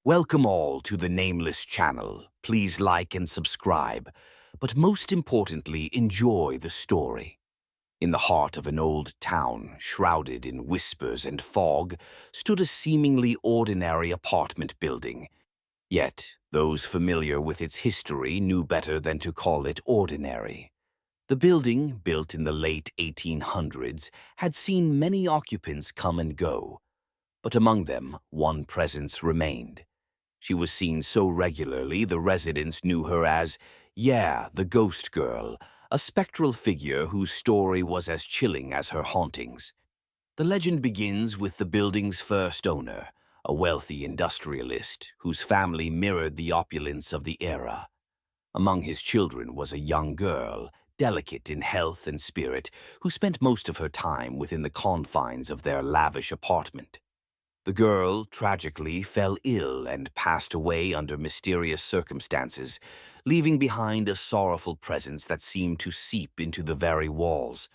Welcome all to the Nameless channel. Please like and subscribe, but most importantly, enjoy the story. In the heart of an old town, shrouded in whispers and fog, stood a seemingly ordinary apartment building. Yet, those familiar with its history knew better than to call it ordinary. The building, built in the late 1800s, had seen many occupants come and go, but among them, one presence remained. She was seen so regularly the residents knew her as, yeah, the Ghost Girl, a spectral figure whose story was as chilling as her hauntings. The legend begins with the building's first owner, a wealthy industrialist whose family mirrored the opulence of the era. Among his children was a young girl, delicate in health and spirit, who spent most of her time within the confines of their lavish apartment. The girl, tragically, fell ill and passed away under mysterious circumstances, leaving behind a sorrowful presence that seemed to seep into the very walls.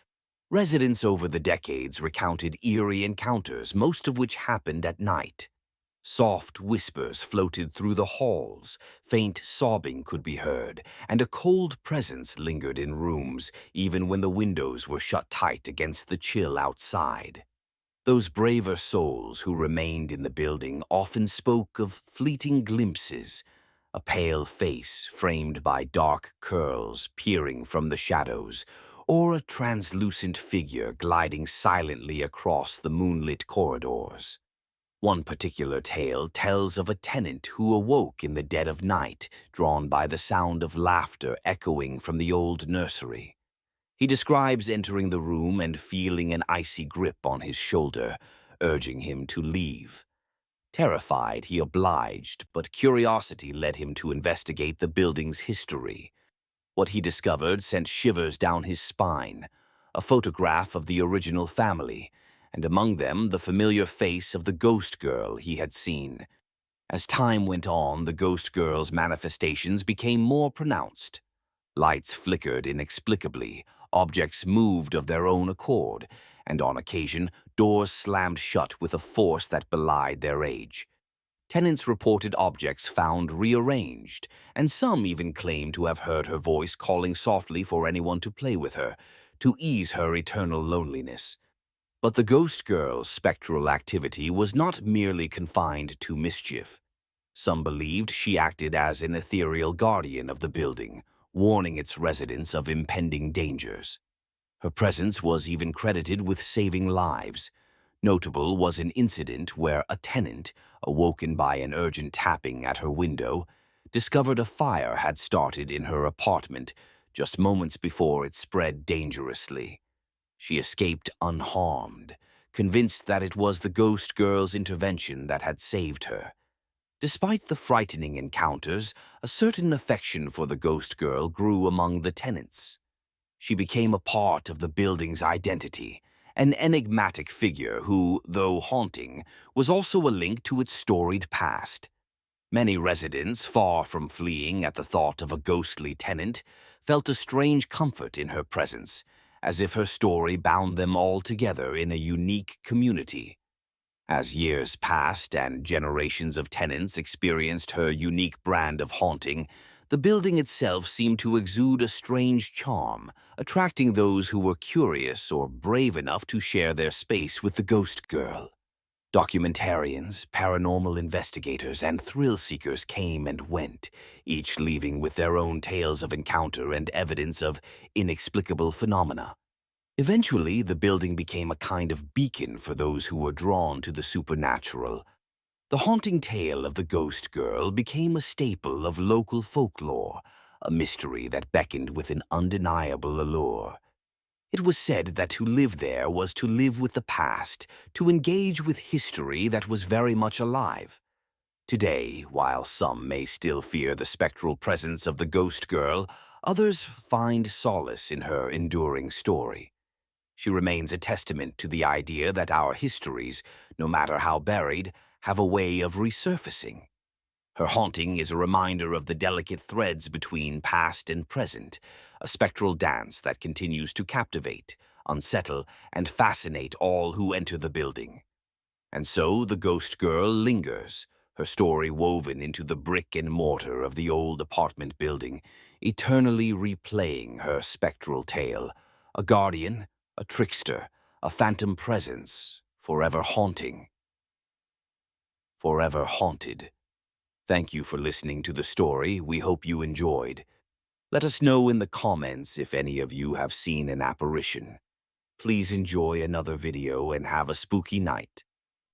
Residents over the decades recounted eerie encounters, most of which happened at night. Soft whispers floated through the halls, faint sobbing could be heard, and a cold presence lingered in rooms, even when the windows were shut tight against the chill outside. Those braver souls who remained in the building often spoke of fleeting glimpses, a pale face framed by dark curls peering from the shadows, or a translucent figure gliding silently across the moonlit corridors. One particular tale tells of a tenant who awoke in the dead of night, drawn by the sound of laughter echoing from the old nursery. He describes entering the room and feeling an icy grip on his shoulder, urging him to leave. Terrified, he obliged, but curiosity led him to investigate the building's history. What he discovered sent shivers down his spine: a photograph of the original family, and among them the familiar face of the ghost girl he had seen. As time went on, the ghost girl's manifestations became more pronounced. Lights flickered inexplicably, objects moved of their own accord, and on occasion, doors slammed shut with a force that belied their age. Tenants reported objects found rearranged, and some even claimed to have heard her voice calling softly for anyone to play with her, to ease her eternal loneliness. But the ghost girl's spectral activity was not merely confined to mischief. Some believed she acted as an ethereal guardian of the building, warning its residents of impending dangers. Her presence was even credited with saving lives. Notable was an incident where a tenant, awoken by an urgent tapping at her window, discovered a fire had started in her apartment just moments before it spread dangerously. She escaped unharmed, convinced that it was the ghost girl's intervention that had saved her. Despite the frightening encounters, a certain affection for the ghost girl grew among the tenants. She became a part of the building's identity, an enigmatic figure who, though haunting, was also a link to its storied past. Many residents, far from fleeing at the thought of a ghostly tenant, felt a strange comfort in her presence, as if her story bound them all together in a unique community. As years passed and generations of tenants experienced her unique brand of haunting, the building itself seemed to exude a strange charm, attracting those who were curious or brave enough to share their space with the ghost girl. Documentarians, paranormal investigators, and thrill seekers came and went, each leaving with their own tales of encounter and evidence of inexplicable phenomena. Eventually, the building became a kind of beacon for those who were drawn to the supernatural. The haunting tale of the ghost girl became a staple of local folklore, a mystery that beckoned with an undeniable allure. It was said that to live there was to live with the past, to engage with history that was very much alive. Today, while some may still fear the spectral presence of the ghost girl, others find solace in her enduring story. She remains a testament to the idea that our histories, no matter how buried, have a way of resurfacing. Her haunting is a reminder of the delicate threads between past and present, a spectral dance that continues to captivate, unsettle, and fascinate all who enter the building. And so the ghost girl lingers, her story woven into the brick and mortar of the old apartment building, eternally replaying her spectral tale, a guardian, a trickster, a phantom presence, forever haunting, forever haunted. Thank you for listening to the story. We hope you enjoyed. Let us know in the comments if any of you have seen an apparition. Please enjoy another video and have a spooky night.